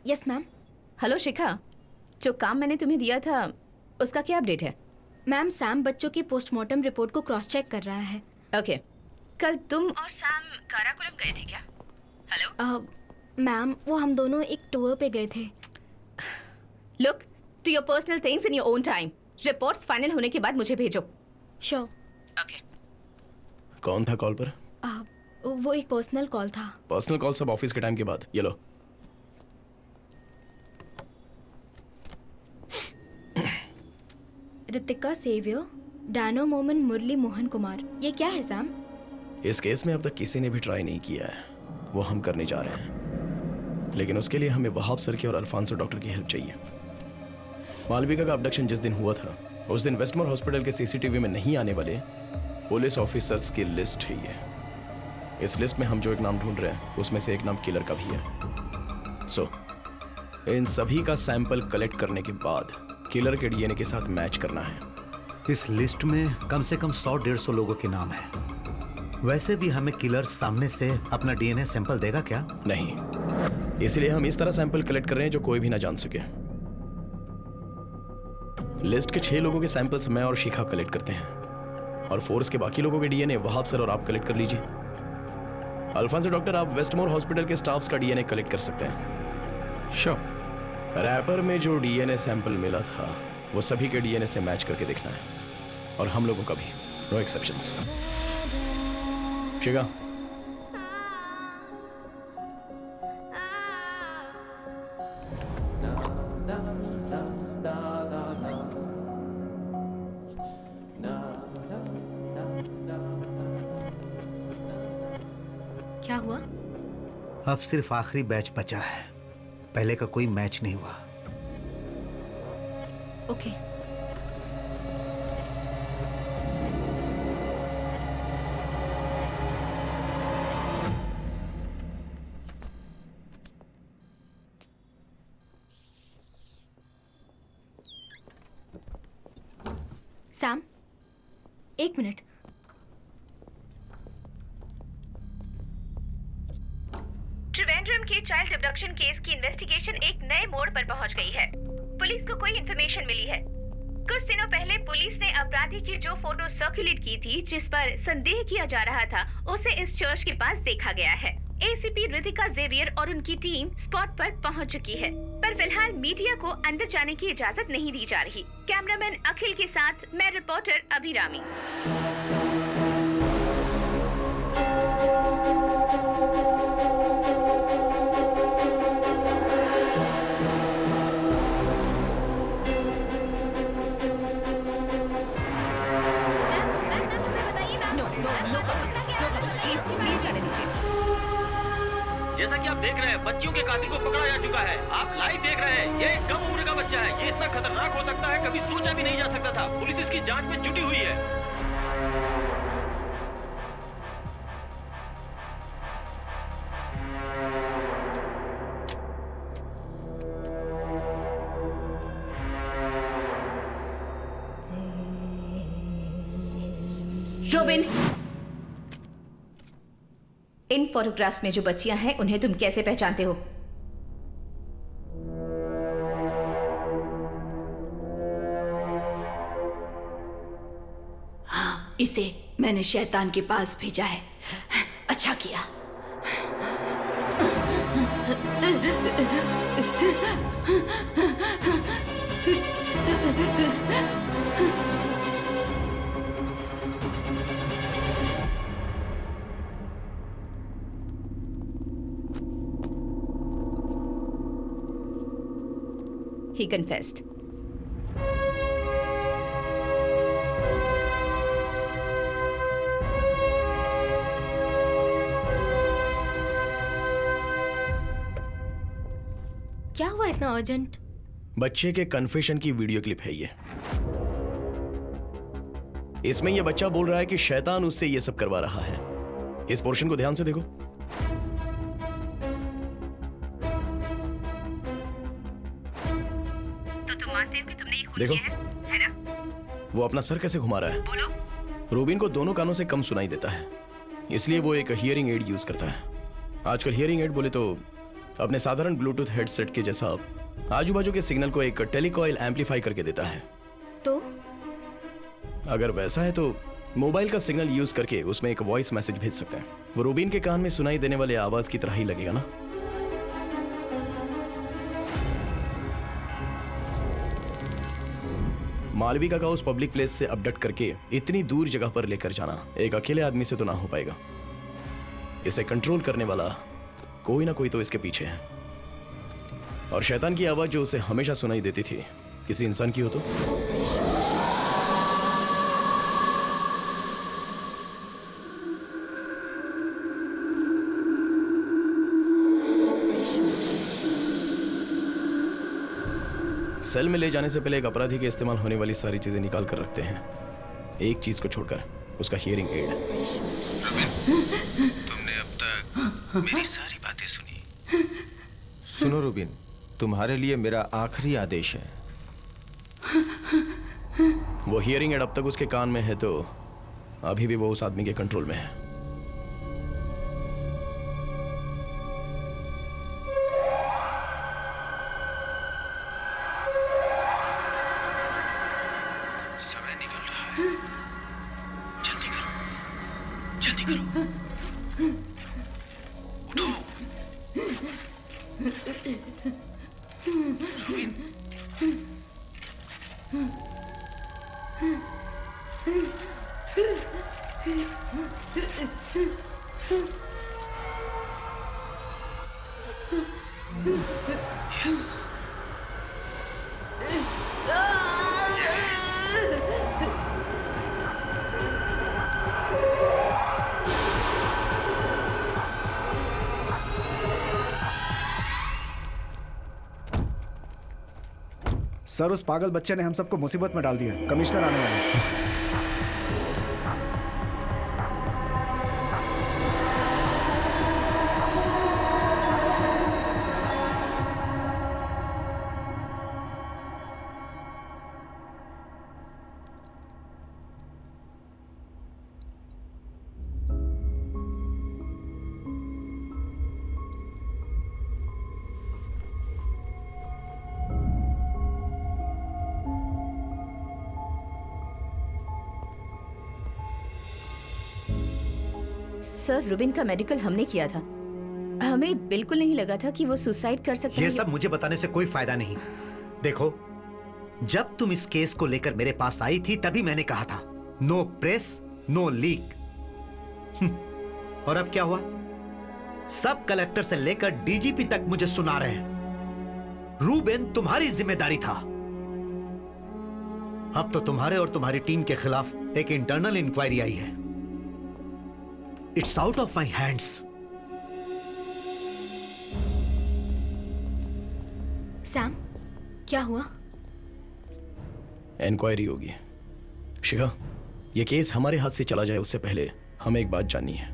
Yes ma'am. Hello शिखा, जो काम मैंने तुम्हें दिया था उसका क्या अपडेट है? मैम सैम बच्चों की पोस्टमार्टम रिपोर्ट को क्रॉस चेक कर रहा है। ओके, कल तुम और सैम काराकोरम गए थे क्या? हेलो मैम वो हम दोनों एक टूर पे गए थे। Look to your personal things in your own time. Reports final होने के बाद मुझे भेजो। श्योर। ओके। कौन था कॉल पर? वो एक पर्सनल कॉल था। पर्सनल कॉल सब ऑफिस के टाइम के बाद। ये लो। रितिका सेवियर, डैनो मोमन, मुरली मोहन कुमार। ये क्या है सैम? इस केस में अब तक किसी ने भी ट्राई नहीं किया है, वो हम करने जा रहे हैं। लेकिन उसके लिए हमें वहाब सर की और अल्फांसो डॉक्टर की हेल्प चाहिए। मालविका का अबडक्शन जिस दिन हुआ था उस दिन वेस्टमोर हॉस्पिटल के सीसीटीवी में नहीं आने वाले पुलिस ऑफिसर्स की लिस्ट है ये। इस लिस्ट में हम जो एक नाम ढूंढ रहे हैं उसमें से एक नाम किलर का भी है। सो इन सभी का सैंपल कलेक्ट करने के बाद किलर के डीएनए के साथ मैच करना है। इस लिस्ट में कम से कम 100-150 लोगों के नाम हैं। वैसे भी हमें किलर सामने से अपना डीएनए सैंपल देगा क्या? नहीं, इसलिए हम इस तरह सैंपल कलेक्ट कर रहे हैं जो कोई भी ना जान सके। लिस्ट के 6 लोगों के सैंपल्स मैं और शिखा कलेक्ट करते हैं और फोर्स के बाकी लोगों के डीएनए वहाब सर और आप कलेक्ट कर लीजिए। अल्फांसो डॉक्टर, आप वेस्टमोर हॉस्पिटल के स्टाफ्स का डीएनए कलेक्ट कर सकते हैं। श्योर। रैपर में जो डीएनए सैंपल मिला था वो सभी के डीएनए से मैच करके देखना है और हम लोगों का भी, नो एक्सेप्शंस। शिखा, क्या हुआ? अब सिर्फ आखिरी बैच बचा है, पहले का कोई मैच नहीं हुआ। ओके। सैम, एक मिनट। त्रिवेंद्रम के चाइल्ड अबडक्शन केस की इन्वेस्टिगेशन एक नए मोड़ पर पहुंच गई है। पुलिस को कोई इन्फॉर्मेशन मिली है। कुछ दिनों पहले पुलिस ने अपराधी की जो फोटो सर्कुलेट की थी, जिस पर संदेह किया जा रहा था, उसे इस चर्च के पास देखा गया है। एसीपी रितिका जेवियर और उनकी टीम स्पॉट पर पहुंच चुकी है, पर फिलहाल मीडिया को अंदर जाने की इजाजत नहीं दी जा रही। कैमरामैन अखिल के साथ मैं रिपोर्टर अभिरामी। जैसा कि आप देख रहे हैं, बच्चियों के कातिल को पकड़ा जा चुका है। आप लाइव देख रहे हैं, ये एक कम उम्र का बच्चा है। ये इतना खतरनाक हो सकता है, कभी सोचा भी नहीं जा सकता था। पुलिस इसकी जांच में जुटी हुई है। रोबिन, इन फोटोग्राफ्स में जो बच्चियां हैं उन्हें तुम कैसे पहचानते हो? हाँ, इसे मैंने शैतान के पास भेजा है। अच्छा किया। he confessed. क्या हुआ इतना अर्जेंट? बच्चे के कन्फेशन की वीडियो क्लिप है ये। इसमें ये बच्चा बोल रहा है कि शैतान उससे ये सब करवा रहा है। इस पोर्शन को ध्यान से देखो। तो तुम मानते हो कि तुमने ये खून देखो। किया है ना? वो अपना सर कैसे घुमा रहा है। बोलो। रूबिन को दोनों कानों से कम सुनाई देता है, इसलिए वो एक हियरिंग एड यूज करता है। आजकल हियरिंग एड बोले तो अपने साधारण ब्लूटूथ हेडसेट के जैसा आजू बाजू के सिग्नल को एक टेलीकॉइल एम्पलीफाई करके देता है। तो अगर वैसा है तो मोबाइल का सिग्नल यूज करके उसमें एक वॉइस मैसेज भेज सकते हैं। वो रूबिन के कान में सुनाई देने वाले आवाज की तरह ही लगेगा ना। मालविका का उस पब्लिक प्लेस से अपडेट करके इतनी दूर जगह पर लेकर जाना एक अकेले आदमी से तो ना हो पाएगा। इसे कंट्रोल करने वाला कोई ना कोई तो इसके पीछे है। और शैतान की आवाज जो उसे हमेशा सुनाई देती थी, किसी इंसान की हो तो। सेल में ले जाने से पहले एक अपराधी के इस्तेमाल होने वाली सारी चीजें निकाल कर रखते हैं, एक चीज को छोड़कर, उसका हियरिंग एड। तुमने अब तक मेरी सारी बातें सुनी। सुनो रूबिन, तुम्हारे लिए मेरा आखिरी आदेश है। वो हियरिंग एड अब तक उसके कान में है तो अभी भी वो उस आदमी के कंट्रोल में है। समय निकल रहा है, जल्दी करो, जल्दी करो, उठो। रूबिन, यस, सर, उस पागल बच्चे ने हम सबको मुसीबत में डाल दिया। कमिश्नर आने वाले हैं। सर, रुबिन का मेडिकल हमने किया था। हमें बिल्कुल नहीं लगा था कि वो सुसाइड कर सकता है। ये सब मुझे बताने से कोई फायदा नहीं। देखो, जब तुम इस केस को लेकर मेरे पास आई थी तभी मैंने कहा था, नो प्रेस नो लीक। और अब क्या हुआ? सब कलेक्टर से लेकर डीजीपी तक मुझे सुना रहे हैं। रूबेन तुम्हारी जिम्मेदारी था। अब तो तुम्हारे और तुम्हारी टीम के खिलाफ एक इंटरनल इंक्वायरी आई है। It's out of my hands. Sam, क्या हुआ? इंक्वायरी होगी। शिखा, ये केस हमारे हाथ से चला जाए उससे पहले हमें एक बात जाननी है।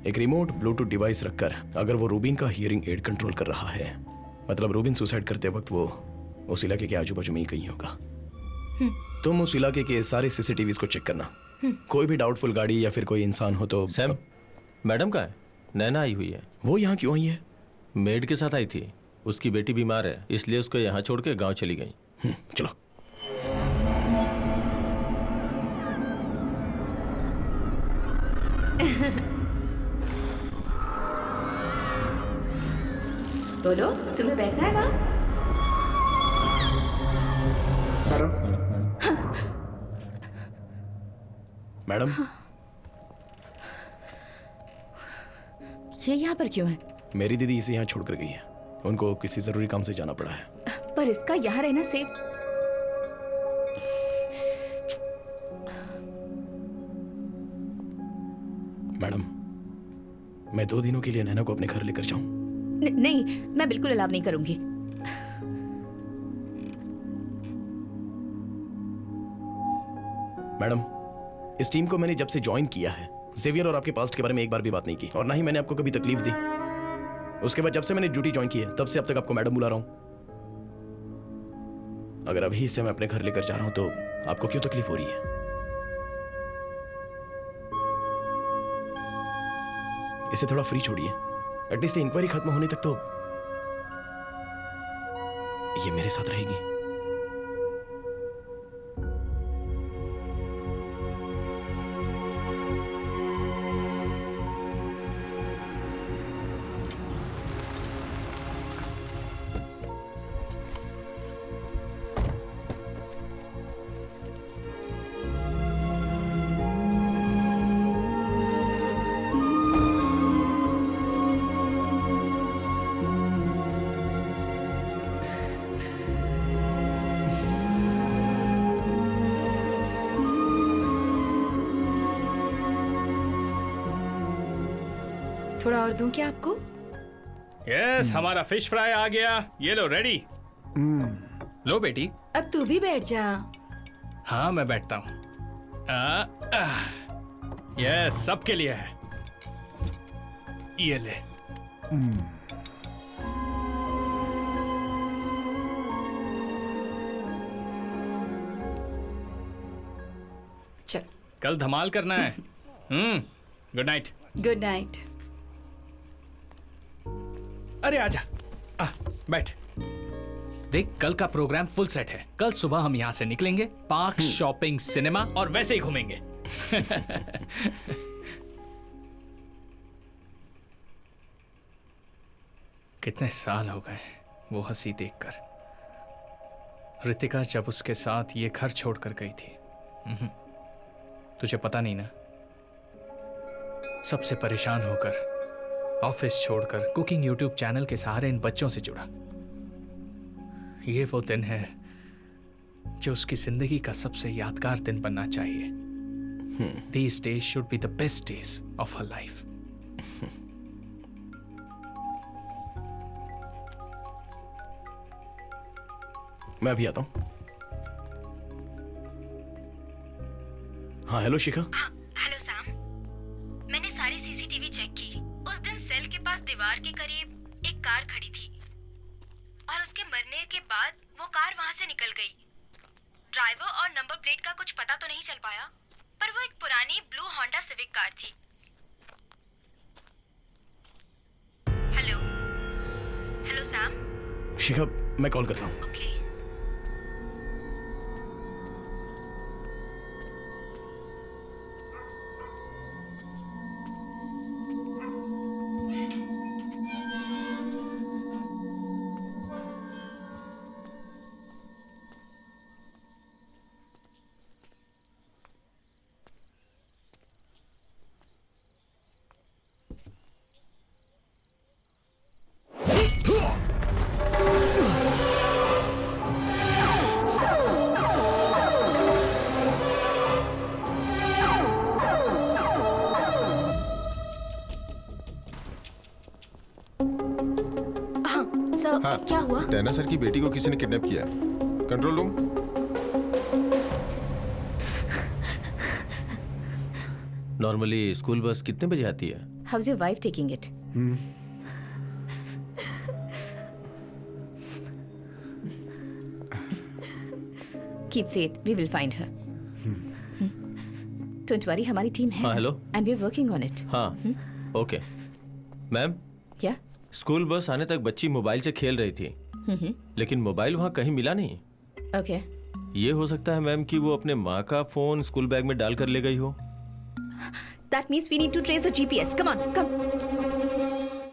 एक रिमोट ब्लूटूथ डिवाइस रखकर अगर वो रूबिन का हियरिंग एड कंट्रोल कर रहा है, मतलब रूबिन सुसाइड करते वक्त वो उस इलाके के आजू बाजू में ही कहीं होगा। तुम उस इलाके के सारे सीसीटीवीज को चेक करना। कोई भी डाउटफुल गाड़ी या फिर कोई इंसान हो तो। सैम, मैडम कहाँ है? नैना आई हुई है। वो यहाँ क्यों आई है? मेड के साथ आई थी। उसकी बेटी बीमार है, इसलिए उसको यहाँ छोड़ के गाँव चली गई। चलो। बोलो, तुम्हें बैठना है वहाँ? मैडम, ये यहाँ पर क्यों है? मेरी दीदी इसे यहाँ छोड़कर गई है। उनको किसी जरूरी काम से जाना पड़ा है। पर इसका यहाँ रहना सेफ। मैडम, मैं 2 दिनों के लिए नैना को अपने घर लेकर जाऊं? नहीं, मैं बिल्कुल अलाव नहीं करूंगी। मैडम, इस टीम को मैंने जब से ज्वाइन किया है, जेवियर और आपके पास्ट के बारे में एक बार भी बात नहीं की, और ना ही मैंने आपको कभी तकलीफ दी। उसके बाद जब से मैंने ड्यूटी ज्वाइन की है, तब से अब तक आपको मैडम बुला रहा हूं। अगर अभी इसे मैं अपने घर लेकर जा रहा हूं तो आपको क्यों तकलीफ हो रही है? इसे थोड़ा फ्री छोड़िए। एटलीस्ट इंक्वायरी खत्म होने तक तो ये मेरे साथ रहेगी। थोड़ा और दूं क्या आपको? यस, हमारा फिश फ्राई आ गया। ये लो, रेडी। लो बेटी। अब तू भी बैठ जा। हाँ, मैं बैठता हूँ। यस, सबके लिए है। ये ले। चल, कल धमाल करना है। Good night. Good night. अरे आजा, बैठ। देख, कल का प्रोग्राम फुल सेट है। कल सुबह हम यहाँ से निकलेंगे, पार्क, शॉपिंग, सिनेमा और वैसे ही घूमेंगे। कितने साल हो गए वो हंसी देखकर। रितिका जब उसके साथ ये घर छोड़कर गई थी। तुझे पता नहीं ना, सबसे परेशान होकर, ऑफिस छोड़कर, कुकिंग यूट्यूब चैनल के सहारे इन बच्चों से जुड़ा। ये वो दिन है जो उसकी जिंदगी का सबसे यादगार दिन बनना चाहिए। These days should be the best days of her life. मैं अभी आता हूं। हाँ, हेलो शिखा। हेलो सैम, मैंने सारी सीसीटीवी चेक की। उस दिन सेल के पास दीवार के करीब एक कार खड़ी थी और उसके मरने के बाद वो कार वहां से निकल गई। ड्राइवर और नंबर प्लेट का कुछ पता तो नहीं चल पाया, पर वो एक पुरानी ब्लू होंडा सिविक कार थी। Hello hello Sam. शिखा, मैं कॉल करता हूँ। ओके। हाँ, क्या हुआ? टैना सर की बेटी को किसी ने किडनैप किया है। Control room. Normally school bus कितने बजे आती है? How is your wife taking it? Keep faith, we will find her. Don't worry, हमारी टीम है। हाँ, hello. And we are working on it. हाँ, ओके। मैम, क्या? स्कूल बस आने तक बच्ची मोबाइल से खेल रही थी, लेकिन मोबाइल वहाँ कहीं मिला नहीं। ओके। ये हो सकता है मैम कि वो अपने माँ का फोन स्कूल बैग में डाल कर ले गई हो। That means we need to trace the GPS. Come on, come.